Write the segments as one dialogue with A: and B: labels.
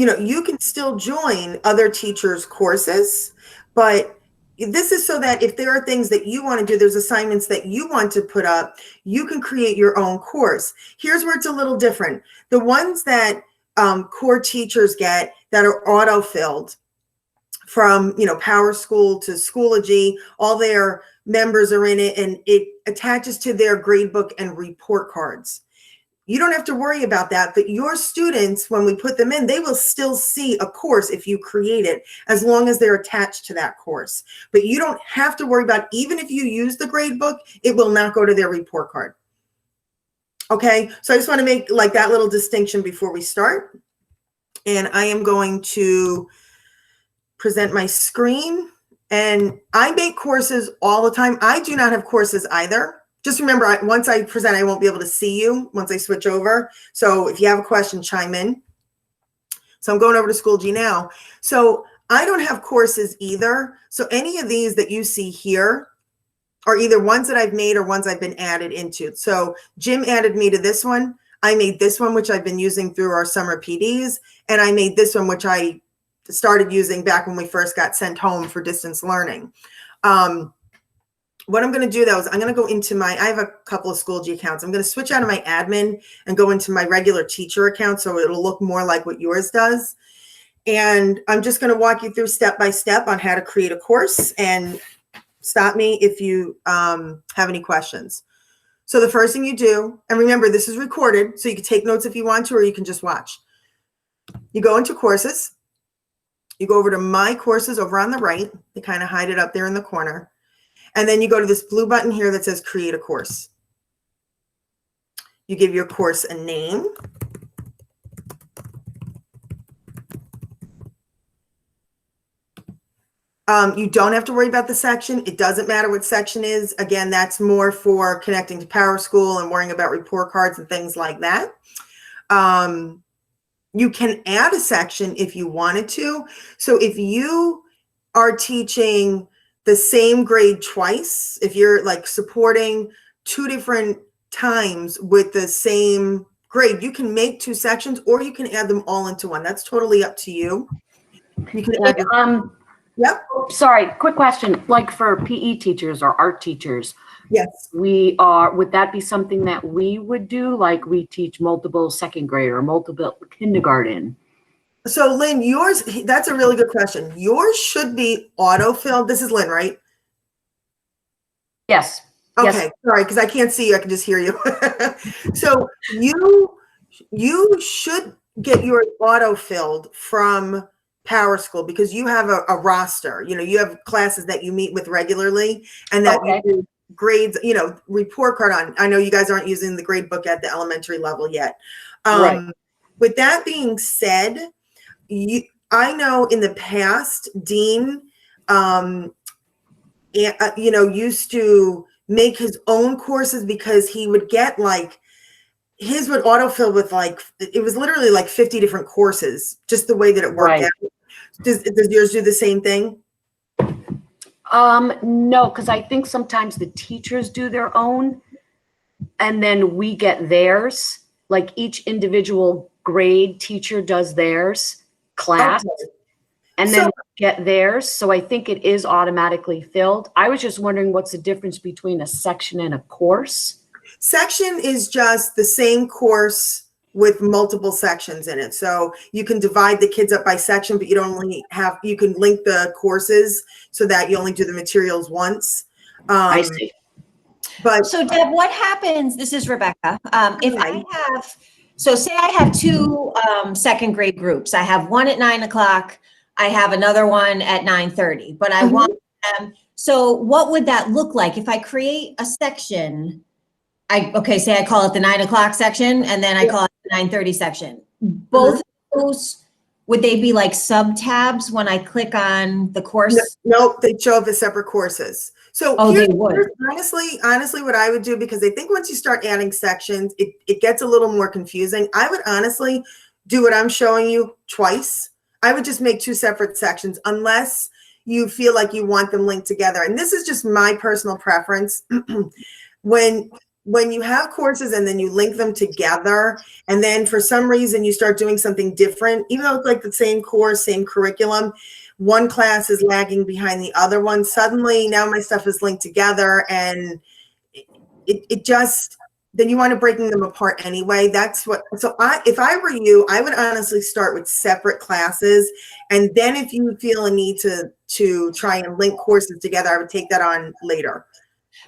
A: you can still join other teachers' courses, but this is so that if there are things that you want to do, there's assignments that you want to put up, you can create your own course. Here's where it's a little different. The ones that core teachers get that are auto-filled from, Power School to Schoology, all their members are in it, and it attaches to their grade book and report cards. You don't have to worry about that, but your students, when we put them in, they will still see a course if you create it, as long as they're attached to that course. But you don't have to worry about, even if you use the grade book, it will not go to their report card. Okay, so I just want to make like that little distinction before we start. And I am going to present my screen. And I make courses all the time. I do not have courses either. Just remember, once I present, I won't be able to see you once I switch over. So if you have a question, chime in. So I'm going over to Schoology now. So I don't have courses either. So any of these that you see here are either ones that I've made or ones I've been added into. So Jim added me to this one. I made this one, which I've been using through our summer PDs. And I made this one, which I started using back when we first got sent home for distance learning. What I'm going to do though is I'm going to go into I have a couple of Schoology accounts. I'm going to switch out of my admin and go into my regular teacher account, so it'll look more like what yours does. And I'm just going to walk you through step by step on how to create a course, and stop me if you have any questions. So the first thing you do, and remember this is recorded, so you can take notes if you want to, or you can just watch. You go into courses. You go over to my courses over on the right. They kind of hide it up there in the corner. And then you go to this blue button here that says create a course. You give your course a name. You don't have to worry about the section. It doesn't matter what section is. Again, that's more for connecting to Power School and worrying about report cards and things like that. You can add a section if you wanted to. So if you are teaching the same grade twice, if you're like supporting 2 different times with the same grade, you can make 2 sections, or you can add them all into one. That's totally up to you. You can add yep.
B: Sorry, quick question. Like for PE teachers or art teachers,
A: yes,
B: would that be something that we would do? Like we teach multiple second grade or multiple kindergarten?
A: So Lynn, yours, that's a really good question. Yours should be auto-filled. This is Lynn, right?
B: Yes.
A: Okay,
B: yes.
A: Sorry, because I can't see you. I can just hear you. So you should get yours auto-filled from Power School, because you have a roster. You have classes that you meet with regularly, and that you do grades, report card on. I know you guys aren't using the grade book at the elementary level yet.
B: Right.
A: With that being said, I know in the past, Dean, used to make his own courses, because he would get his would autofill with it was literally 50 different courses, just the way that it worked out. Does yours do the same thing?
B: No, because I think sometimes the teachers do their own, and then we get theirs. Like each individual grade teacher does theirs class, and then get theirs. So I think it is automatically filled. I was just wondering what's the difference between a section and a course?
A: Section is just the same course with multiple sections in it. So you can divide the kids up by section, but you can link the courses so that you only do the materials once.
B: I see.
A: But
C: so Deb, what happens, this is Rebecca, if I have, so say I have 2 second grade groups. I have one at 9 o'clock. I have another one at 9:30, but I want them. So what would that look like if I create a section? Say I call it the 9 o'clock section, and then I call it the 9:30 section. Both of those, would they be like sub tabs when I click on the course?
A: Nope, they show up as separate courses. So
C: they would.
A: Honestly, what I would do, because I think once you start adding sections, it gets a little more confusing. I would honestly do what I'm showing you twice. I would just make 2 separate sections, unless you feel like you want them linked together. And this is just my personal preference. When when you have courses and then you link them together, and then for some reason you start doing something different, even though it's like the same course, same curriculum, one class is lagging behind the other one. Suddenly now my stuff is linked together, and it just, then you wind up breaking them apart anyway. That's what, so if I were you, I would honestly start with separate classes. And then if you feel a need to try and link courses together, I would take that on later.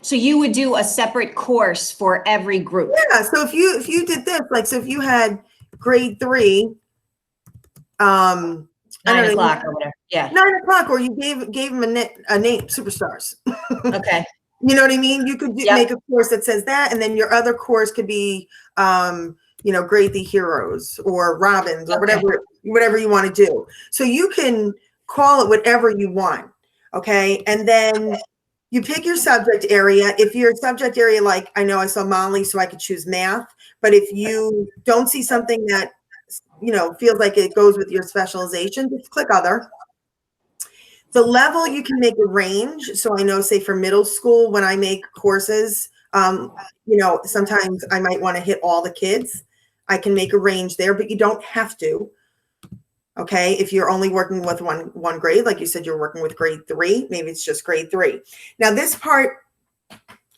C: So you would do a separate course for every group?
A: Yeah, so if you did this, like, so if you had grade 3,
C: 9 o'clock or whatever, yeah.
A: 9 o'clock, or you gave them a name, Superstars.
C: Okay.
A: You know what I mean? You could make a course that says that, and then your other course could be, Grade the Heroes or Robins or whatever you want to do. So you can call it whatever you want, okay? And then you pick your subject area. If your subject area, like I know I saw Molly, so I could choose math. But if you don't see something that, feels like it goes with your specialization, just click other. The level, you can make a range. So I know, say for middle school, when I make courses, sometimes I might want to hit all the kids. I can make a range there, but you don't have to. Okay, if you're only working with one grade, like you said, you're working with grade 3, maybe it's just grade 3. Now this part,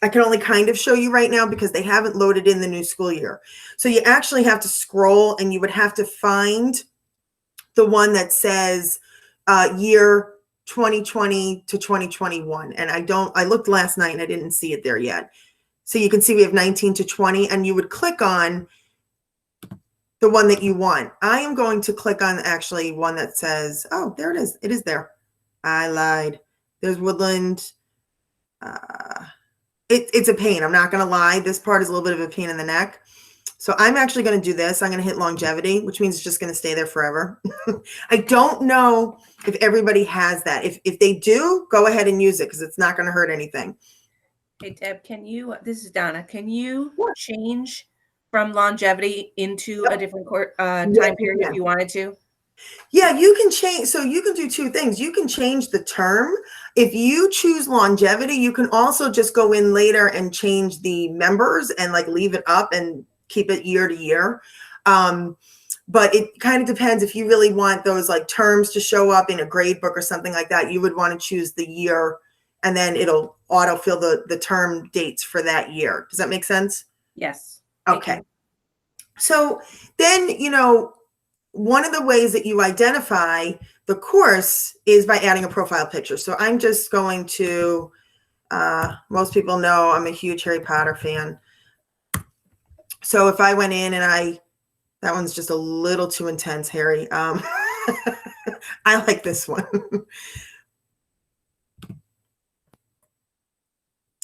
A: I can only kind of show you right now because they haven't loaded in the new school year. So you actually have to scroll, and you would have to find the one that says year 2020 to 2021. And I looked last night and I didn't see it there yet. So you can see we have 19 to 20, and you would click on the one that you want. I am going to click on actually one that says, oh, there it is. It is there. I lied. There's Woodland. It's a pain. I'm not going to lie. This part is a little bit of a pain in the neck. So I'm actually going to do this. I'm going to hit longevity, which means it's just going to stay there forever. I don't know if everybody has that. If they do, go ahead and use it because it's not going to hurt anything.
D: Hey, Deb, this is Donna. Can you change from longevity into a different time period if you wanted to?
A: Yeah, you can change. So you can do 2 things. You can change the term. If you choose longevity, you can also just go in later and change the members and like leave it up and keep it year to year. But it kind of depends. If you really want those like terms to show up in a grade book or something like that, you would want to choose the year, and then it'll autofill the term dates for that year. Does that make sense?
D: Yes.
A: Okay. So then, one of the ways that you identify the course is by adding a profile picture. So I'm just going to, most people know I'm a huge Harry Potter fan. So if I went in and that one's just a little too intense, Harry. I like this one.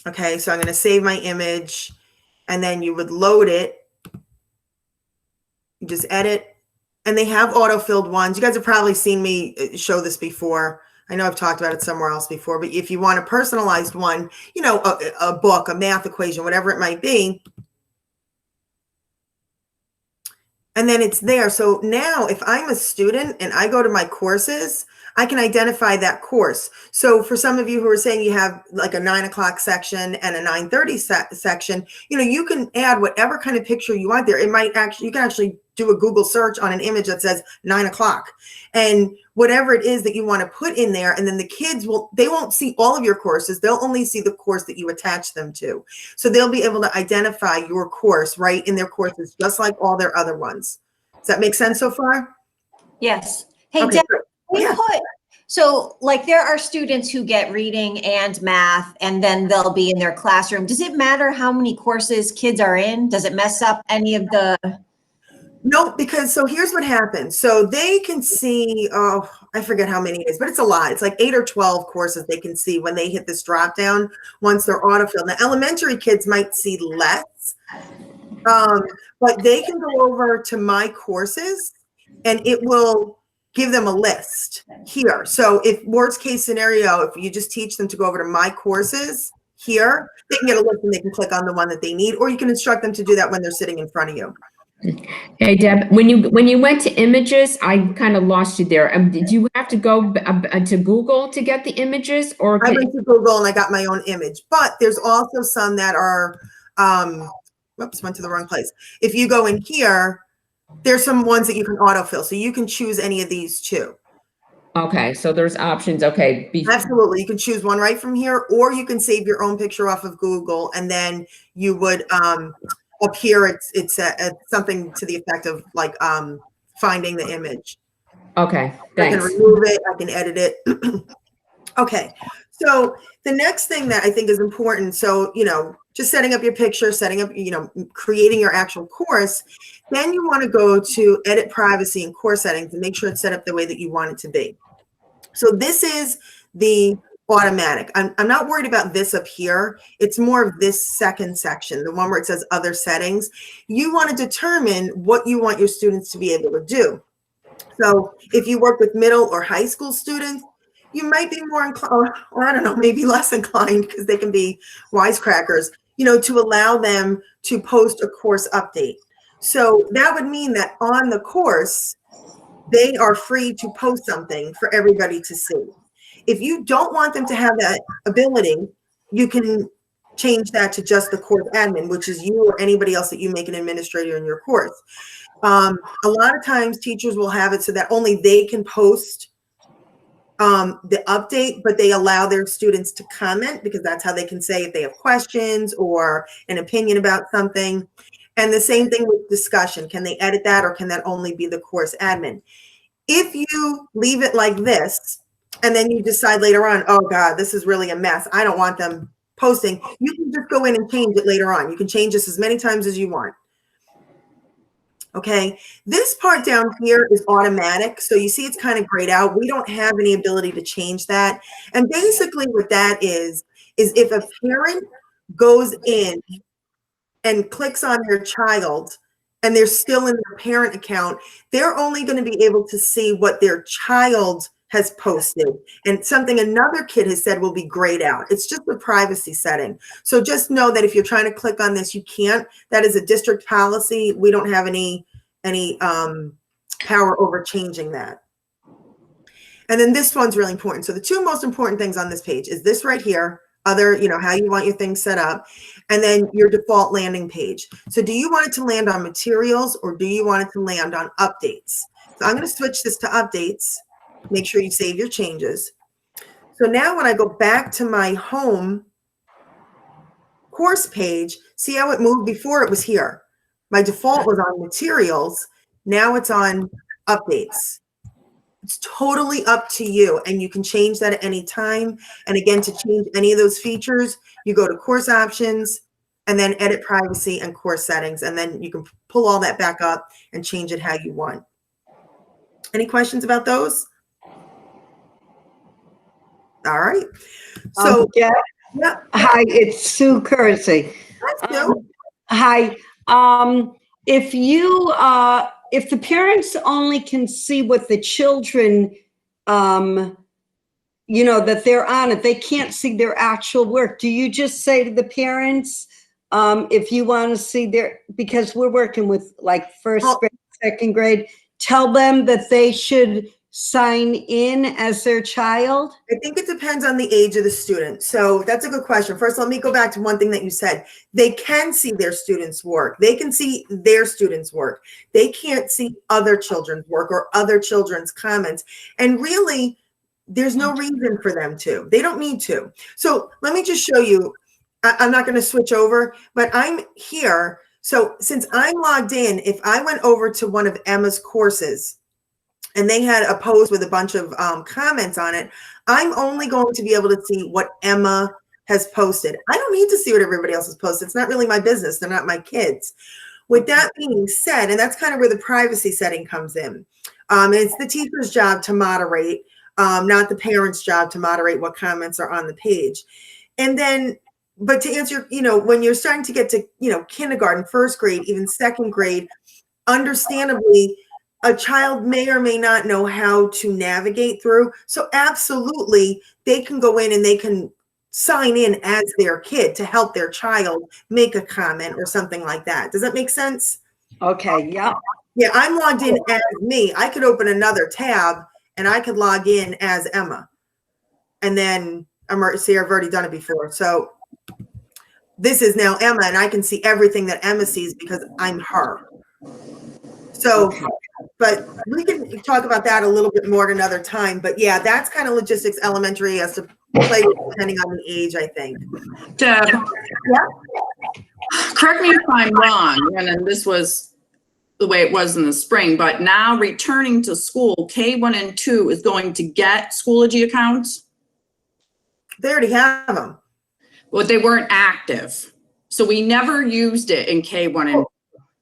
A: Okay, so I'm going to save my image, and then you would load it. You just edit, and they have auto-filled ones. You guys have probably seen me show this before. I know I've talked about it somewhere else before, but if you want a personalized one, a book, a math equation, whatever it might be, and then it's there. So now if I'm a student and I go to my courses, I can identify that course. So for some of you who are saying you have like a 9 o'clock section and a 9:30 section, you can add whatever kind of picture you want there. You can actually do a Google search on an image that says 9 o'clock, and whatever it is that you want to put in there. And then the kids they won't see all of your courses. They'll only see the course that you attach them to. So they'll be able to identify your course right in their courses, just like all their other ones. Does that make sense so far?
C: Yes. Hey,
A: Okay,
C: Deb,
A: yeah.
C: So like there are students who get reading and math, and then they'll be in their classroom. Does it matter how many courses kids are in? Does it mess up any of the?
A: No, because so here's what happens. So they can see, I forget how many it is, but it's a lot. It's like 8 or 12 courses they can see when they hit this drop down once they're autofilled. Now, elementary kids might see less, but they can go over to my courses and it will give them a list here. So if worst case scenario, if you just teach them to go over to my courses here, they can get a list and they can click on the one that they need, or you can instruct them to do that when they're sitting in front of you.
E: Hey, Deb, when you went to images, I kind of lost you there. Did you have to go to Google to get the images, or
A: I went to Google and I got my own image, but there's also some that are whoops, went to the wrong place. If you go in here, there's some ones that you can autofill. So you can choose any of these too.
E: Okay, so there's options. Okay.
A: Absolutely. You can choose one right from here, or you can save your own picture off of Google, and then you would up here it's something to the effect of like finding the image.
E: Okay,
A: I can
E: thanks.
A: remove it, I can edit it. Okay, so the next thing that I think is important, so just setting up your picture, setting up, creating your actual course, then you want to go to edit privacy and course settings and make sure it's set up the way that you want it to be. So this is the automatic. I'm not worried about this up here. It's more of this second section, the one where it says other settings. You want to determine what you want your students to be able to do. So if you work with middle or high school students, you might be more inclined, or I don't know, maybe less inclined, because they can be wisecrackers, to allow them to post a course update. So that would mean that on the course, they are free to post something for everybody to see. If you don't want them to have that ability, you can change that to just the course admin, which is you or anybody else that you make an administrator in your course. A lot of times teachers will have it so that only they can post the update, but they allow their students to comment, because that's how they can say if they have questions or an opinion about something. And the same thing with discussion. Can they edit that, or can that only be the course admin? If you leave it like this, and then you decide later on, oh God, this is really a mess, I don't want them posting, you can just go in and change it later on. You can change this as many times as you want. Okay, this part down here is automatic. So you see it's kind of grayed out. We don't have any ability to change that. And basically what that is if a parent goes in and clicks on their child and they're still in their parent account, they're only going to be able to see what their child has posted, and something another kid has said will be grayed out. It's just a privacy setting. So just know that if you're trying to click on this, you can't. That is a district policy. We don't have any power over changing that. And then this one's really important. So the two most important things on this page is this right here, other, how you want your things set up, and then your default landing page. So do you want it to land on materials, or do you want it to land on updates? So I'm going to switch this to updates. Make sure you save your changes. So now when I go back to my home course page, see how it moved? Before it was here. My default was on materials. Now it's on updates. It's totally up to you, and you can change that at any time. And again, to change any of those features, you go to course options and then edit privacy and course settings, and then you can pull all that back up and change it how you want. Any questions about those? All right. So,
F: yeah. Hi, it's Sue Kersey.
A: Hi, Sue.
F: Hi. If the parents only can see what the children, that they're on it, they can't see their actual work. Do you just say to the parents, if you want to see because we're working with like first grade, second grade, tell them that they should sign in as their child?
A: I think it depends on the age of the student. So that's a good question. First, let me go back to one thing that you said. They can see their students' work. They can see their students' work. They can't see other children's work or other children's comments. And really, there's no reason for them to. They don't need to. So let me just show you. I'm not going to switch over, but I'm here. So since I'm logged in, if I went over to one of Emma's courses, and they had a post with a bunch of comments on it, I'm only going to be able to see what Emma has posted. I don't need to see what everybody else has posted. It's not really my business. They're not my kids. With that being said, and that's kind of where the privacy setting comes in. It's the teacher's job to moderate, not the parent's job to moderate what comments are on the page. And then, but to answer, when you're starting to get to, kindergarten, first grade, even second grade, understandably, a child may or may not know how to navigate through. So absolutely, they can go in and they can sign in as their kid to help their child make a comment or something like that. Does that make sense?
F: Okay, yeah.
A: Yeah, I'm logged in as me. I could open another tab and I could log in as Emma. And then, see, I've already done it before. So this is now Emma, and I can see everything that Emma sees because I'm her. So, but we can talk about that a little bit more at another time. But yeah, that's kind of logistics elementary as to play depending on the age, I think.
G: Deb,
A: Yeah.
G: correct me if I'm wrong, and then this was the way it was in the spring, but now returning to school, K1 and 2 is going to get Schoology accounts,
A: They already have them.
G: but they weren't active. So we never used it in K1 and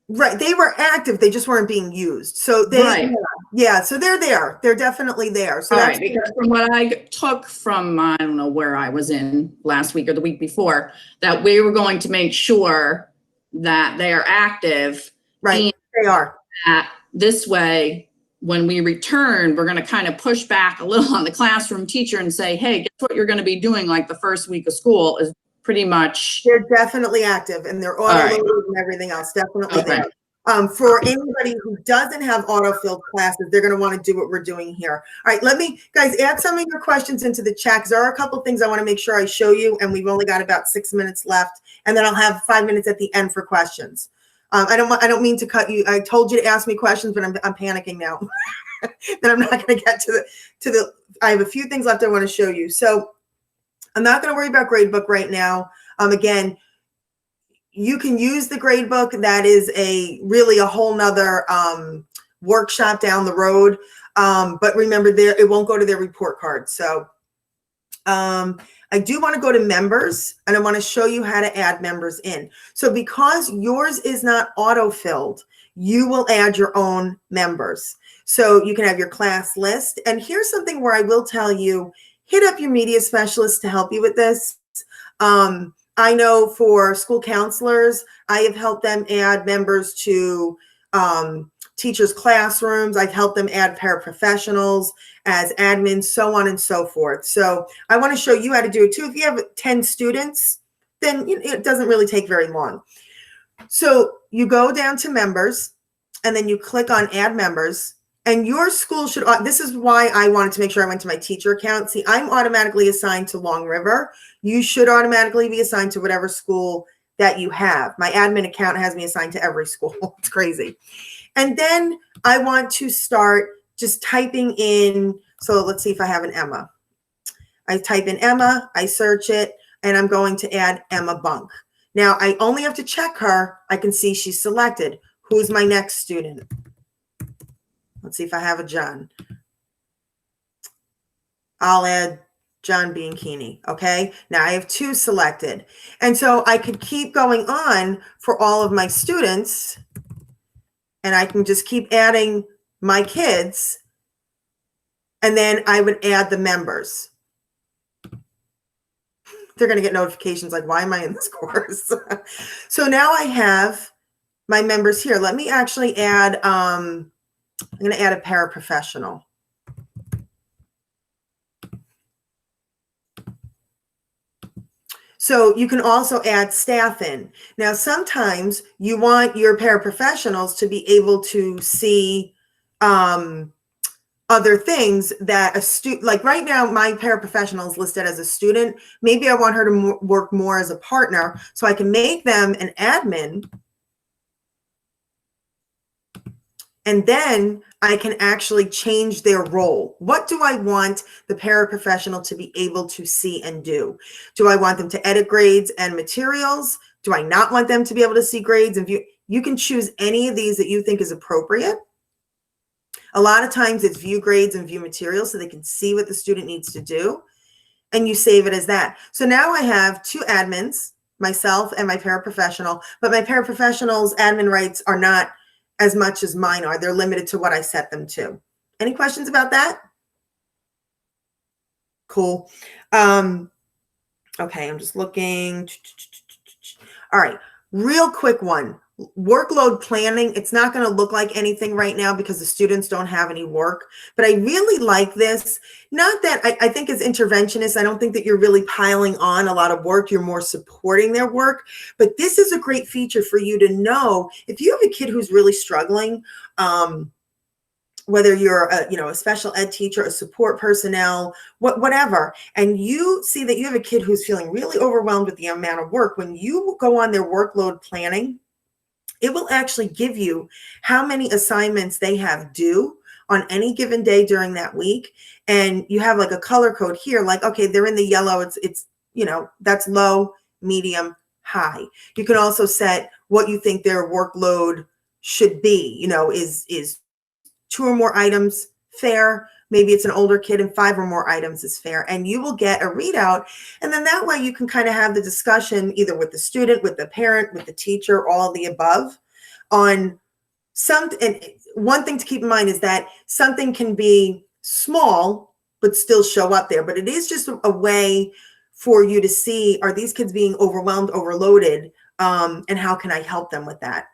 A: Right. They were active. They just weren't being used. So they,
G: Right.
A: yeah. So they're there. They're definitely there. So
G: All
A: that's
G: right, because from what I took from, I don't know where I was in last week or the week before, that we were going to make sure that they are active.
A: right.
G: And
A: They are.
G: that this way, when we return, we're going to kind of push back a little on the classroom teacher and say, hey, guess what you're going to be doing like the first week of school is pretty much.
A: They're definitely active, and they're auto
G: right.
A: loaded and everything else. Definitely
G: Okay.
A: there. For anybody who doesn't have auto-filled classes, they're going to want to do what we're doing here. All right, let me, guys, add some of your questions into the chat, because there are a couple things I want to make sure I show you, and we've only got about 6 minutes left, and then I'll have 5 minutes at the end for questions. I don't mean to cut you. I told you to ask me questions, but I'm panicking now. That I'm not going to get to the. I have a few things left I want to show you. So I'm not going to worry about gradebook right now. Again, you can use the gradebook. That is really a whole nother workshop down the road. But remember, it won't go to their report card. So I do want to go to members, and I want to show you how to add members in. So because yours is not auto-filled, you will add your own members. So you can have your class list. And here's something where I will tell you, hit up your media specialist to help you with this. I know for school counselors, I have helped them add members to teachers' classrooms. I've helped them add paraprofessionals as admins, so on and so forth. So I want to show you how to do it too. If you have 10 students, then it doesn't really take very long. So you go down to members, and then you click on add members. And your school should, this is why I wanted to make sure I went to my teacher account. See, I'm automatically assigned to Long River. You should automatically be assigned to whatever school that you have. My admin account has me assigned to every school. It's crazy. And then I want to start just typing in. So let's see if I have an Emma. I type in Emma, I search it, and I'm going to add Emma Bunk. Now I only have to check her. I can see she's selected. Who's my next student? Let's see if I have a John. I'll add John Bianchini. Okay. Now I have 2 selected. And so I could keep going on for all of my students, and I can just keep adding my kids. And then I would add the members. They're going to get notifications like, why am I in this course? So now I have my members here. Let me actually add, I'm going to add a paraprofessional. So you can also add staff in. Now, sometimes you want your paraprofessionals to be able to see other things that a student, like right now, my paraprofessional is listed as a student. Maybe I want her to work more as a partner, so I can make them an admin. And then I can actually change their role. What do I want the paraprofessional to be able to see and do? Do I want them to edit grades and materials? Do I not want them to be able to see grades and view? You can choose any of these that you think is appropriate. A lot of times it's view grades and view materials so they can see what the student needs to do. And you save it as that. So now I have 2 admins, myself and my paraprofessional, but my paraprofessional's admin rights are not as much as mine are. They're limited to what I set them to. Any questions about that? Cool. Okay, I'm just looking. All right, real quick one. Workload planning. It's not going to look like anything right now because the students don't have any work, but I really like this. Not that I think as interventionists, I don't think that you're really piling on a lot of work. You're more supporting their work, but this is a great feature for you to know if you have a kid who's really struggling whether you're a special ed teacher, a support personnel, whatever, and you see that you have a kid who's feeling really overwhelmed with the amount of work, when you go on their workload planning, it will actually give you how many assignments they have due on any given day during that week. And you have like a color code here, like, okay, they're in the yellow. It's that's low, medium, high. You can also set what you think their workload should be, is 2 or more items fair. Maybe it's an older kid and 5 or more items is fair. And you will get a readout. And then that way you can kind of have the discussion either with the student, with the parent, with the teacher, all the above on something. And one thing to keep in mind is that something can be small, but still show up there. But it is just a way for you to see, are these kids being overwhelmed, overloaded? And how can I help them with that?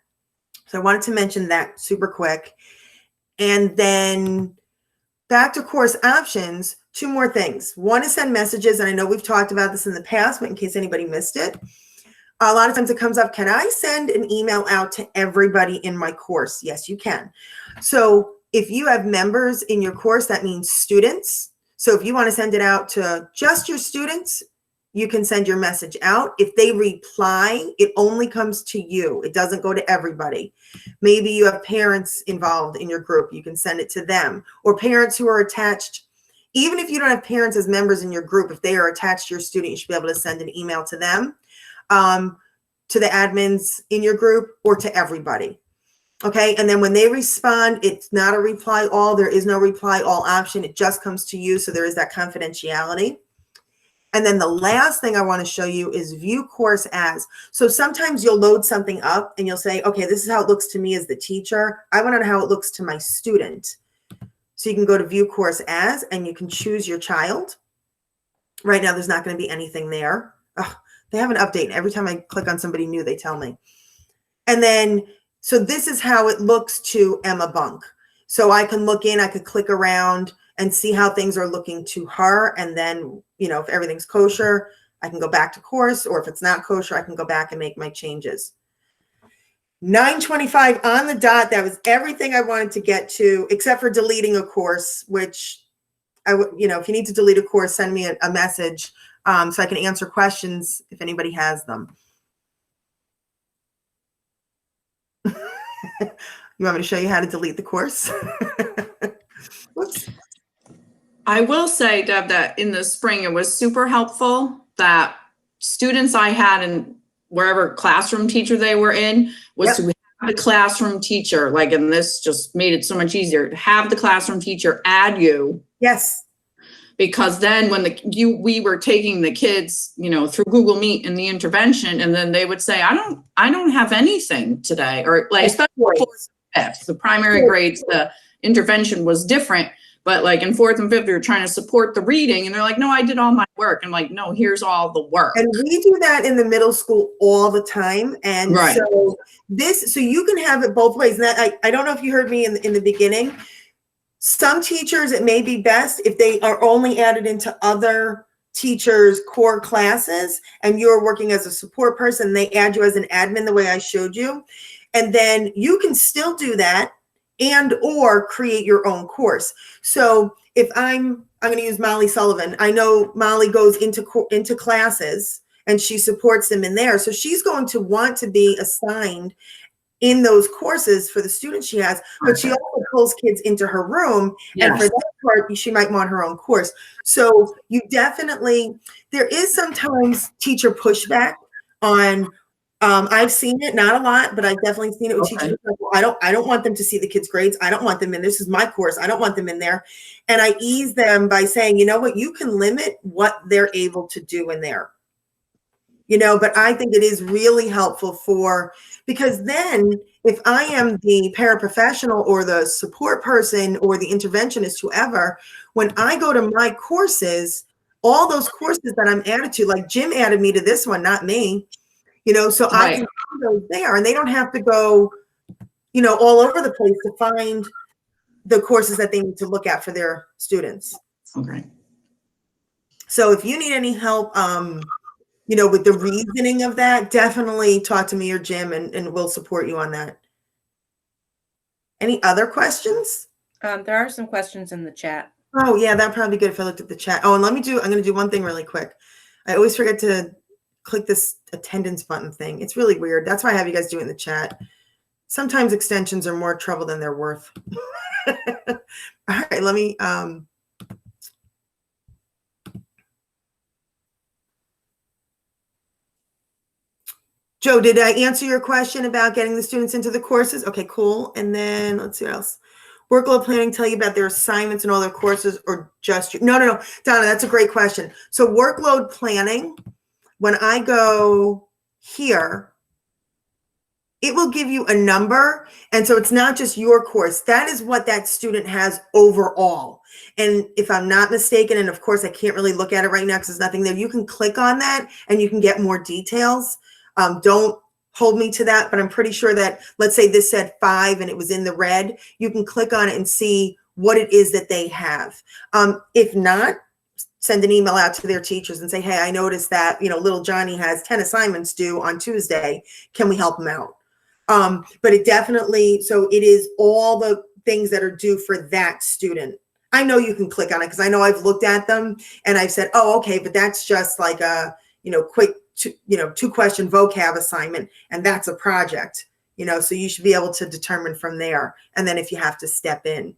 A: So I wanted to mention that super quick. And then back to course options, 2 more things. One is send messages. And I know we've talked about this in the past, but in case anybody missed it, a lot of times it comes up, can I send an email out to everybody in my course? Yes, you can. So if you have members in your course, that means students. So if you want to send it out to just your students, you can send your message out. If they reply, it only comes to you. It doesn't go to everybody. Maybe you have parents involved in your group. You can send it to them, or parents who are attached. Even if you don't have parents as members in your group, if they are attached to your student, you should be able to send an email to them, to the admins in your group, or to everybody. Okay. And then when they respond, it's not a reply all. There is no reply all option. It just comes to you. So there is that confidentiality. And then the last thing I want to show you is view course as. So sometimes you'll load something up and you'll say, okay, this is how it looks to me as the teacher. I want to know how it looks to my student. So you can go to view course as, and you can choose your child. Right now, there's not going to be anything there. Oh, they have an update. Every time I click on somebody new, they tell me. And then, so this is how it looks to Emma Bunk. So I can look in, I could click around and see how things are looking to her. And then, if everything's kosher, I can go back to course, or if it's not kosher, I can go back and make my changes. 9:25 on the dot. That was everything I wanted to get to, except for deleting a course, which if you need to delete a course, send me a message so I can answer questions if anybody has them. You want me to show you how to delete the course? Whoops.
G: I will say, Deb, that in the spring, it was super helpful that students I had in wherever classroom teacher they were in was to have a classroom teacher, and this just made it so much easier to have the classroom teacher add you.
A: Yes.
G: Because then when we were taking the kids, through Google Meet in the intervention, and then they would say, I don't have anything today, or especially fourth and fifth, the primary grades, the intervention was different. But in 4th and 5th, we were trying to support the reading, and they're like, no, I did all my work. I'm like, no, here's all the work.
A: And we do that in the middle school all the time. And so you can have it both ways. And that, I don't know if you heard me in the beginning. Some teachers, it may be best if they are only added into other teachers' core classes, and you're working as a support person, they add you as an admin the way I showed you. And then you can still do that and or create your own course. So if I'm going to use Molly Sullivan. I know Molly goes into classes and she supports them in there. So she's going to want to be assigned in those courses for the students she has, but she also pulls kids into her room. Yes. And for that part, she might want her own course. So you definitely, there is sometimes teacher pushback on, I've seen it, not a lot, but I've definitely seen it with teachers. I don't want them to see the kids' grades. I don't want them in. This is my course. I don't want them in there. And I ease them by saying, you know what, you can limit what they're able to do in there. You know, but I think it is really helpful because then if I am the paraprofessional or the support person or the interventionist, whoever, when I go to my courses, all those courses that I'm added to, like Jim added me to this one, not me, you know, so I can find those there and they don't have to go, you know, all over the place to find the courses that they need to look at for their students.
G: Okay.
A: So if you need any help, you know, with the reasoning of that, definitely talk to me or Jim and we'll support you on that. Any other questions?
D: There are some questions in the chat.
A: Oh yeah, that'd probably be good if I looked at the chat. Oh, and I'm gonna do one thing really quick. I always forget to click this attendance button thing. It's really weird. That's why I have you guys do it in the chat. Sometimes extensions are more trouble than they're worth. All right, let me, Joe, did I answer your question about getting the students into the courses? Okay, cool. And then let's see what else. Workload planning tell you about their assignments and all their courses, or just no, Donna, that's a great question. So workload planning, when I go here, it will give you a number. And so it's not just your course. That is what that student has overall. And if I'm not mistaken, and of course I can't really look at it right now because there's nothing there, you can click on that and you can get more details. Don't hold me to that, but I'm pretty sure that, let's say this said 5 and it was in the red, you can click on it and see what it is that they have. If not, send an email out to their teachers and say, hey, I noticed that, little Johnny has 10 assignments due on Tuesday. Can we help him out? But it definitely, so it is all the things that are due for that student. I know you can click on it because I know I've looked at them and I've said, oh, okay, but that's just like a, quick, 2-question vocab assignment, and that's a project, so you should be able to determine from there. And then if you have to step in.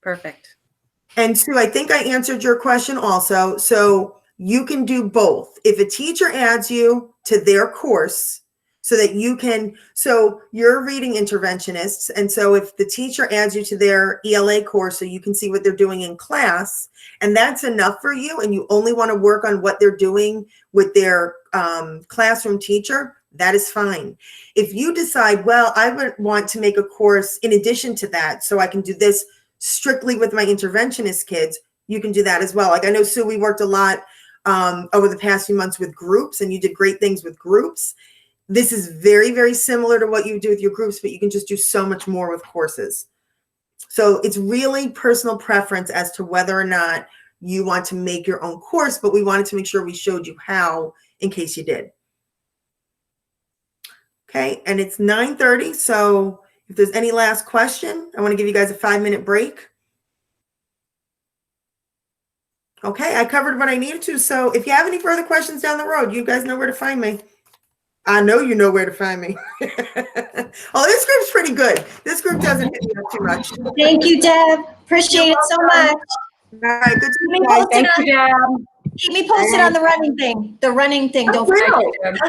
D: Perfect.
A: And Sue, I think I answered your question also. So you can do both. If a teacher adds you to their course so that you can, so you're reading interventionists. And so if the teacher adds you to their ELA course so you can see what they're doing in class, and that's enough for you, and you only want to work on what they're doing with their classroom teacher, that is fine. If you decide, well, I would want to make a course in addition to that, so I can do this strictly with my interventionist kids, you can do that as well. Like I know, Sue, we worked a lot over the past few months with groups, and you did great things with groups. This is very, very similar to what you do with your groups, but you can just do so much more with courses. So it's really personal preference as to whether or not you want to make your own course, but we wanted to make sure we showed you how in case you did. Okay, and it's 9:30, so if there's any last question, I want to give you guys a 5-minute break. Okay, I covered what I needed to, so if you have any further questions down the road, you guys know where to find me. I know you know where to find me. Oh, this group's pretty good. This group doesn't hit me up too much.
C: Thank you, Deb. Appreciate it so much.
A: All right, good to
C: Keep me
A: see you guys.
C: posted
B: Thank you,
C: on,
B: Deb.
C: keep me posted on the running thing. The running thing. Don't
A: I
C: forget.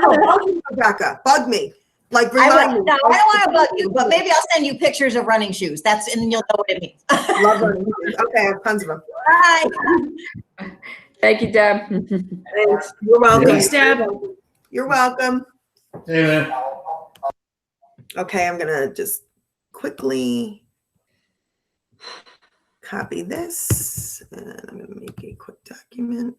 A: will. Bug me, Rebecca. Bug me. Like
C: I
A: remind
C: will.
A: me.
C: No, I don't want to bug you, but maybe I'll send you pictures of running shoes. That's, and then you'll know what it means.
A: Love running shoes. Okay, I have tons of them.
C: Bye.
E: Thank you, Deb.
A: Thanks. You're welcome.
H: Thanks,
D: Deb.
A: You're welcome.
H: Hey, man.
A: Okay, I'm gonna just quickly copy this, and I'm gonna make a quick document.